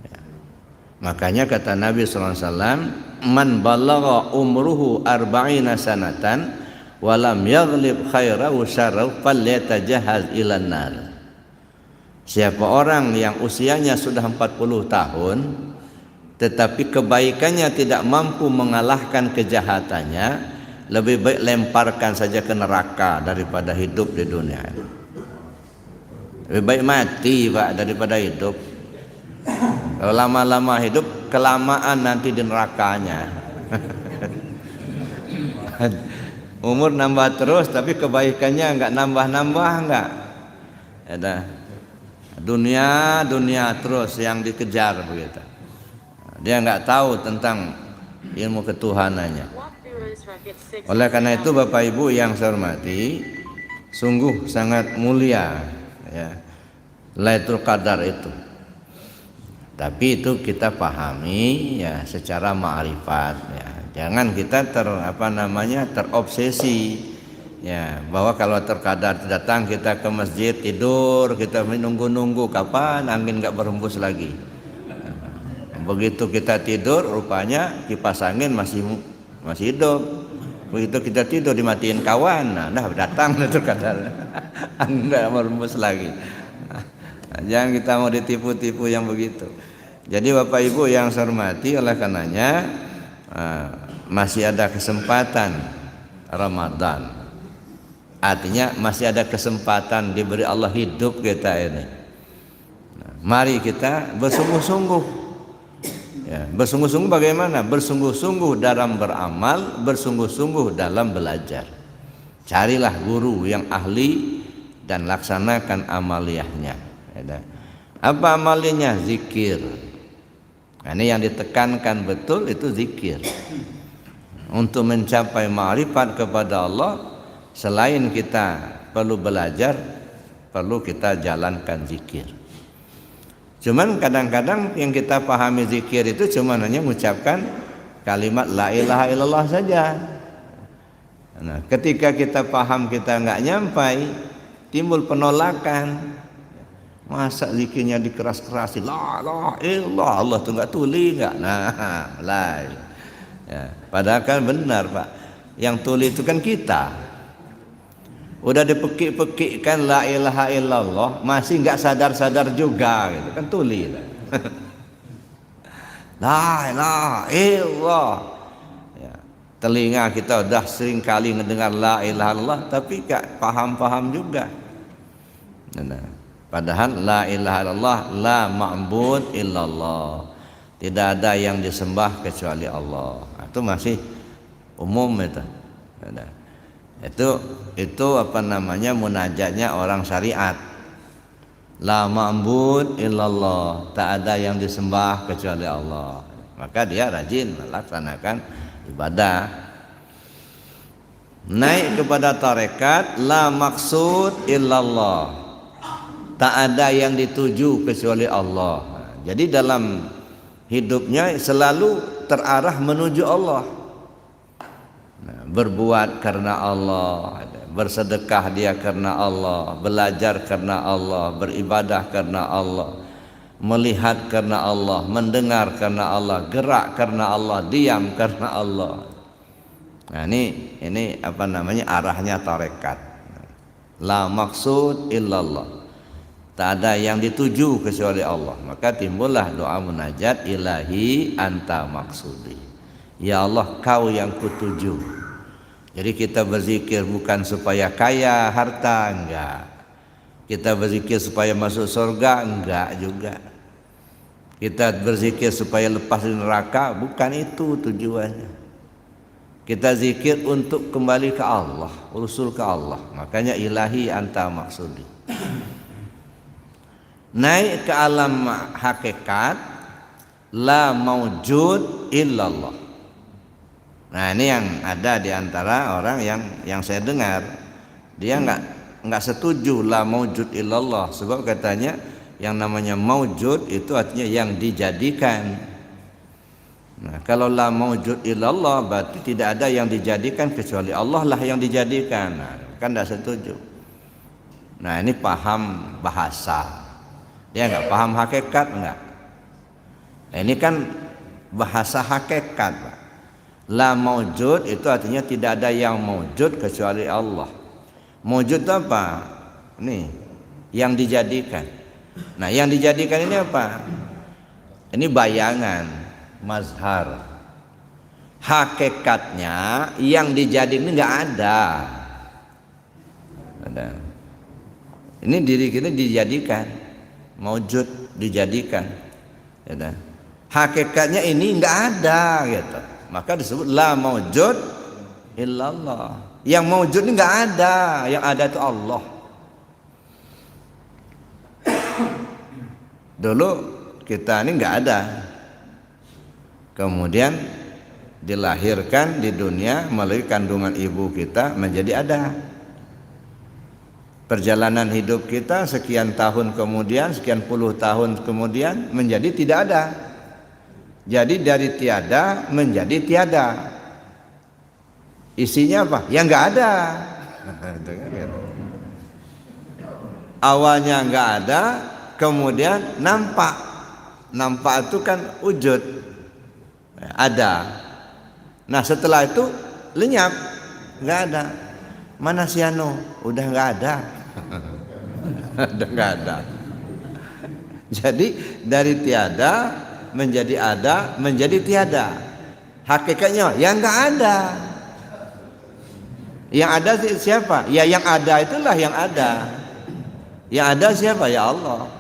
Ya. Makanya kata Nabi SAW, man balagha umruhu arba'ina sanatan walam yaghlib khairahu syarrahu falyatajahhaz ilan nar. Siapa orang yang usianya sudah 40 tahun tetapi kebaikannya tidak mampu mengalahkan kejahatannya, lebih baik lemparkan saja ke neraka daripada hidup di dunia. Lebih baik mati, Pak, daripada hidup. Kalau lama-lama hidup, kelamaan nanti di nerakanya. Umur nambah terus tapi kebaikannya enggak nambah-nambah, enggak. Ada dunia terus yang dikejar begitu. Dia enggak tahu tentang ilmu ketuhanannya. Oleh karena itu Bapak Ibu yang saya hormati, sungguh sangat mulia ya Lailatul Qadar itu. Tapi itu kita pahami ya secara ma'rifat ya. Jangan kita terobsesi ya bahwa kalau terkadar datang kita ke masjid tidur, kita menunggu-nunggu kapan angin enggak berhembus lagi. Begitu kita tidur rupanya kipas angin masih hidup. Begitu kita tidur dimatiin kawan, nah datang Lailatul Qadar. Enggak merembus lagi. Nah, jangan kita mau ditipu-tipu yang begitu. Jadi Bapak Ibu yang saya hormati, oleh karenanya masih ada kesempatan Ramadan. Artinya masih ada kesempatan diberi Allah hidup kita ini. Nah, mari kita bersungguh-sungguh. Ya, bersungguh-sungguh bagaimana? Bersungguh-sungguh dalam beramal, bersungguh-sungguh dalam belajar. Carilah guru yang ahli dan laksanakan amaliyahnya. Apa amaliyahnya? Zikir. Nah, ini yang ditekankan betul itu zikir. Untuk mencapai ma'rifat kepada Allah, selain kita perlu belajar, perlu kita jalankan zikir. Cuman kadang-kadang yang kita pahami zikir itu cuma hanya mengucapkan kalimat la ilaha illallah saja. Nah, ketika kita paham kita enggak nyampai, timbul penolakan. Masa zikirnya dikeras-kerasi, la ilaha illallah, Allah tuh enggak tuli enggak? Nah, lah. Ya, padahal kan benar, Pak. Yang tuli itu kan kita. Udah dipekik-pekikkan la ilaha illallah, masih enggak sadar-sadar juga gitu kan tuli. La ilaha illallah. Ya, telinga kita udah sering kali mendengar la ilaha illallah tapi enggak paham-paham juga. Nah, padahal la ilaha illallah la ma'bud illallah. Tidak ada yang disembah kecuali Allah. Itu masih umum itu. Itu apa namanya munajatnya orang syariat. La ma'bud illallah, tak ada yang disembah kecuali Allah. Maka dia rajin melaksanakan ibadah. Naik kepada tarekat, la maksud illallah, tak ada yang dituju kecuali Allah. Jadi dalam hidupnya selalu terarah menuju Allah. Berbuat karena Allah, bersedekah dia karena Allah, belajar karena Allah, beribadah karena Allah, melihat karena Allah, mendengar karena Allah, gerak karena Allah, diam karena Allah. Nah ini apa namanya, arahnya tarekat. La maksud illallah, tak ada yang dituju kecuali Allah. Maka timbullah doa munajat, ilahi anta maksudi, ya Allah kau yang kutuju. Jadi kita berzikir bukan supaya kaya harta, enggak. Kita berzikir supaya masuk surga, enggak juga. Kita berzikir supaya lepas dari neraka, bukan itu tujuannya. Kita zikir untuk kembali ke Allah, usul ke Allah. Makanya ilahi anta maksudi. Naik ke alam hakikat, la maujud illallah. Nah ini yang ada di antara orang yang saya dengar, dia nggak setuju la maujud illallah, sebab katanya yang namanya maujud itu artinya yang dijadikan. Nah, kalau la maujud illallah berarti tidak ada yang dijadikan kecuali Allah lah yang dijadikan. Nah, kan tidak setuju. Nah, ini paham bahasa. Dia enggak paham hakikat enggak. Nah, ini kan bahasa hakikat, Pak. La maujud itu artinya tidak ada yang maujud kecuali Allah. Maujud itu apa? Nih, yang dijadikan. Nah, yang dijadikan ini apa? Ini bayangan, mazhar. Hakikatnya yang dijadikan ini enggak ada. Ini diri kita dijadikan, maujud, dijadikan. Hakikatnya ini enggak ada gitu. Maka disebut la maujud illallah. Yang maujud ini enggak ada, yang ada itu Allah. Dulu kita ini enggak ada. Kemudian dilahirkan di dunia melalui kandungan ibu kita menjadi ada. Perjalanan hidup kita sekian tahun kemudian, sekian puluh tahun kemudian menjadi tidak ada. Jadi dari tiada menjadi tiada. Isinya apa? Ya enggak ada. Awalnya enggak ada, kemudian nampak. Nampak itu kan wujud. Ada. Nah setelah itu lenyap, enggak ada. Mana si Anu? Udah enggak ada. Udah enggak ada. Jadi dari tiada menjadi ada, menjadi tiada. Hakikatnya yang enggak ada. Yang ada siapa? Ya yang ada itulah yang ada. Yang ada siapa? Ya Allah.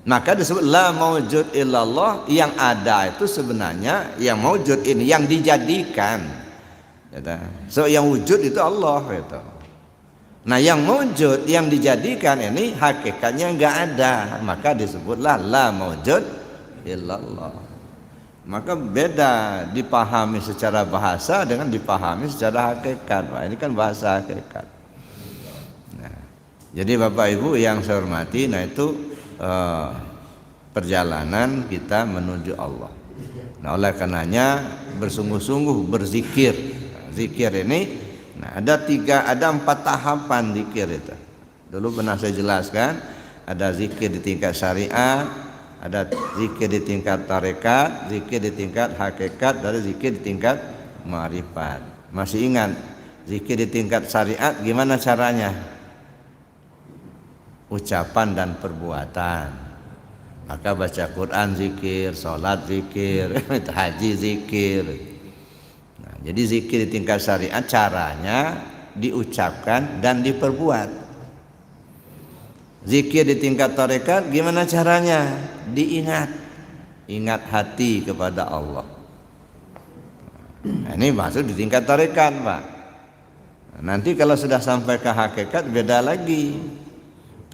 Maka disebut la maujud illallah. Yang ada itu sebenarnya yang maujud ini, yang dijadikan. So yang wujud itu Allah gitu. Nah yang maujud, yang dijadikan ini hakikatnya enggak ada. Maka disebutlah la maujud illallah. Maka beda dipahami secara bahasa dengan dipahami secara hakikat. Nah, ini kan bahasa hakikat. Nah, jadi Bapak Ibu yang saya hormati, nah itu perjalanan kita menuju Allah. Nah oleh karenanya bersungguh-sungguh berzikir. Zikir ini, nah ada 4 tahapan zikir itu. Dulu pernah saya jelaskan, ada zikir di tingkat syariat, ada zikir di tingkat tarekat, zikir di tingkat hakikat, dan zikir di tingkat ma'rifat. Masih ingat zikir di tingkat syariat gimana caranya? Ucapan dan perbuatan. Maka baca Quran zikir, sholat zikir, haji zikir. Nah, jadi zikir di tingkat syariat caranya diucapkan dan diperbuat. Zikir di tingkat tarekat gimana caranya? Diingat. Ingat hati kepada Allah. Nah, ini maksud di tingkat tarekat, Pak. Nanti kalau sudah sampai ke hakikat beda lagi.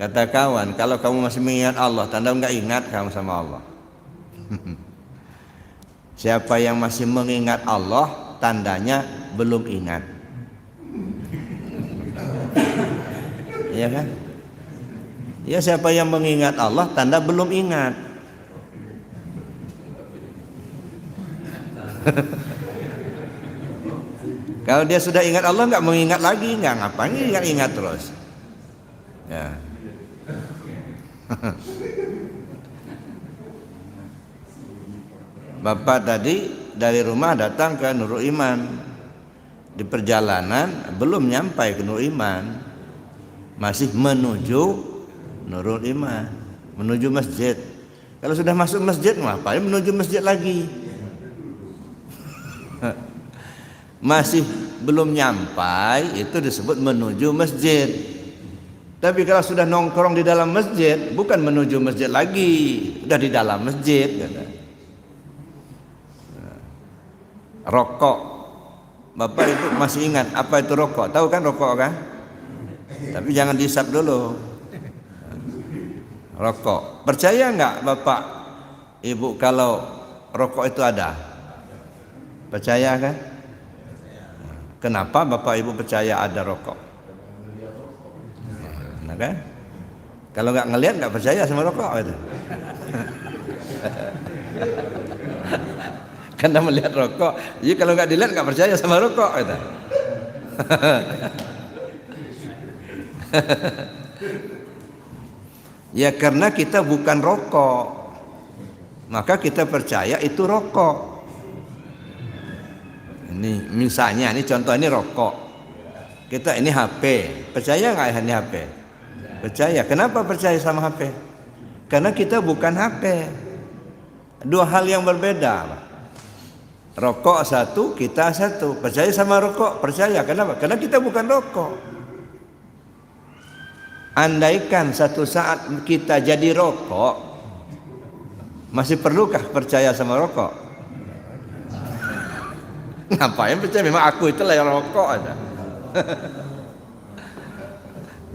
Kata kawan, kalau kamu masih mengingat Allah, tanda enggak ingat kamu sama Allah. Siapa yang masih mengingat Allah, tandanya belum ingat. Iya kan? Ya, siapa yang mengingat Allah, tanda belum ingat. Kalau dia sudah ingat Allah, nggak mengingat lagi, nggak ngapain ingat terus. Ya. Bapak tadi dari rumah datang ke Nurul Iman. Di perjalanan belum nyampai ke Nurul Iman, masih menuju Nurul Iman, menuju masjid. Kalau sudah masuk masjid, ngapain menuju masjid lagi? Masih belum nyampai, itu disebut menuju masjid. Tapi kalau sudah nongkrong di dalam masjid, bukan menuju masjid lagi, sudah di dalam masjid. Rokok, Bapak itu masih ingat apa itu rokok? Tahu kan rokok kan? Tapi jangan dihisap dulu. Rokok, percaya nggak Bapak Ibu kalau rokok itu ada? Percaya kan? Kenapa Bapak Ibu percaya ada rokok? Nah kan? Kalau nggak ngelihat nggak percaya sama rokok itu. Karena melihat rokok, jadi kalau nggak dilihat nggak percaya sama rokok itu. Ya karena kita bukan rokok, maka kita percaya itu rokok. Ini misalnya, ini contoh, ini rokok. Kita ini HP, percaya nggak ini HP? Percaya. Kenapa percaya sama HP? Karena kita bukan HP. Dua hal yang berbeda. Rokok satu, kita satu. Percaya sama rokok? Percaya. Kenapa? Karena kita bukan rokok. Andaikan satu saat kita jadi rokok, masih perlukah percaya sama rokok? Ngapain percaya? Memang aku itulah yang rokok ada.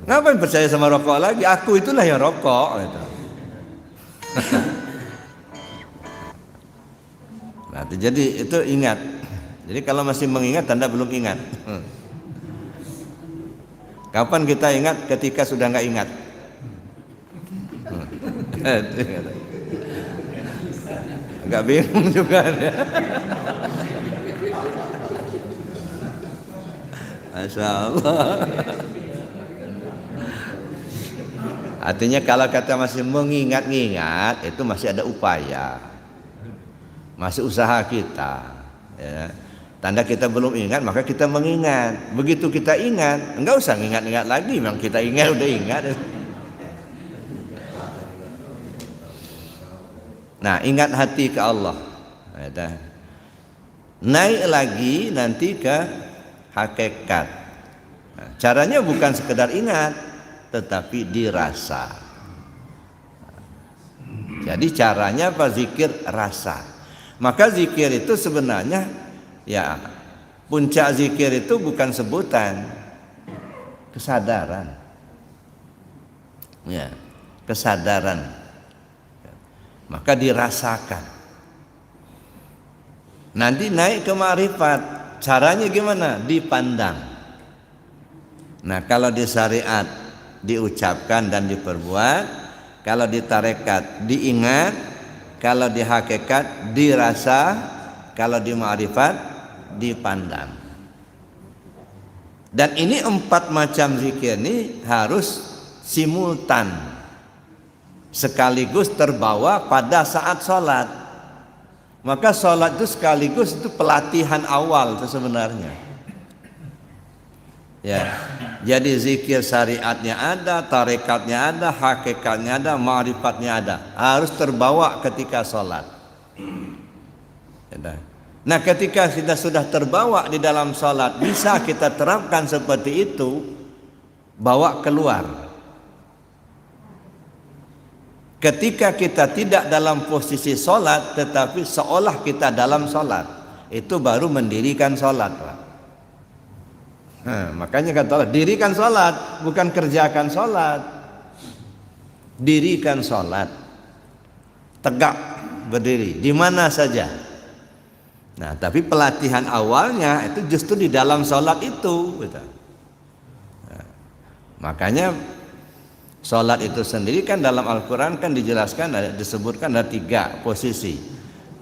Ngapain percaya sama rokok lagi? Aku itulah yang rokok gitu. Nah, jadi itu ingat. Jadi kalau masih mengingat, tanda belum ingat. Kapan kita ingat? Ketika sudah nggak ingat. Agak bingung juga. Masya Allah. Artinya kalau kata masih mengingat-ingat, itu masih ada upaya, masih usaha kita. Ya. Tanda kita belum ingat, maka kita mengingat. Begitu kita ingat, enggak usah ingat-ingat lagi. Memang kita ingat, udah ingat. Nah, ingat hati ke Allah. Naik lagi nanti ke hakikat. Nah, caranya bukan sekedar ingat, tetapi dirasa. Jadi caranya apa? Zikir rasa. Maka zikir itu sebenarnya, ya, puncak zikir itu bukan sebutan, kesadaran. Ya, kesadaran. Maka dirasakan. Nanti naik ke ma'rifat. Caranya gimana? Dipandang. Nah, kalau di syariat diucapkan dan diperbuat, kalau di tarekat diingat, kalau di hakikat dirasa, kalau di ma'rifat dipandang. Dan ini 4 macam zikir ini harus simultan, sekaligus terbawa pada saat sholat. Maka sholat itu sekaligus itu pelatihan awal itu sebenarnya. Ya, jadi zikir syariatnya ada, tarekatnya ada, hakikatnya ada, ma'rifatnya ada. Harus terbawa ketika sholat. Nah, ketika kita sudah terbawa di dalam sholat, bisa kita terapkan seperti itu, bawa keluar. Ketika kita tidak dalam posisi sholat, tetapi seolah kita dalam sholat, itu baru mendirikan sholat, Pak. Nah, makanya kata Allah, dirikan sholat, bukan kerjakan sholat. Dirikan sholat, tegak berdiri di mana saja. Nah, tapi pelatihan awalnya itu justru di dalam sholat itu, gitu. Nah, makanya sholat itu sendiri kan dalam Al-Quran kan dijelaskan, disebutkan ada 3 posisi.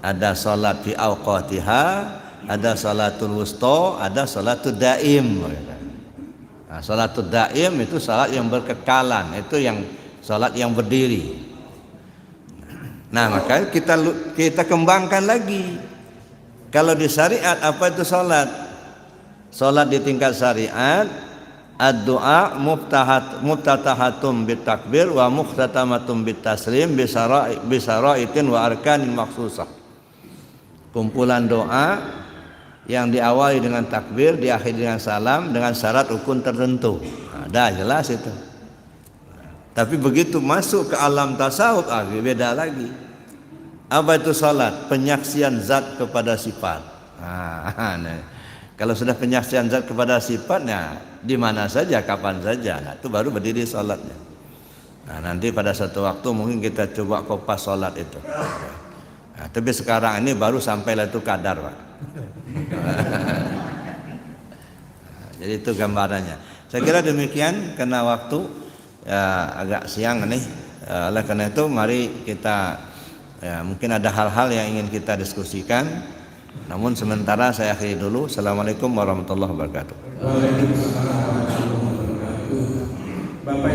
Ada sholat fi awqatiha, ada sholatul wusta, ada sholatul daim. Nah, sholatul daim itu sholat yang berkekalan, itu yang sholat yang berdiri. Nah, maka kita kembangkan lagi. Kalau di syariat apa itu sholat? Sholat di tingkat syariat, ad-du'a muftatahatum bitakbir wa mukhtatamatum bitaslim bisara'itin wa arkanin maksusah. Kumpulan doa yang diawali dengan takbir, diakhiri dengan salam dengan syarat rukun tertentu. Ada jelas itu. Tapi begitu masuk ke alam tasawuf, beda lagi. Apa itu salat? Penyaksian zat kepada sifat. Nah, kalau sudah penyaksian zat kepada sifatnya, di mana saja, kapan saja, nah, itu baru berdiri salatnya. Nah, nanti pada satu waktu mungkin kita coba kopas salat itu. Nah, tapi sekarang ini baru sampai itu kadar, Pak. Jadi itu gambarannya. Saya kira demikian karena waktu ya, agak siang nih. Oleh karena itu mari kita mungkin ada hal-hal yang ingin kita diskusikan. Namun sementara saya akhiri dulu. Assalamualaikum warahmatullahi wabarakatuh. Waalaikumsalam warahmatullahi wabarakatuh. Bapak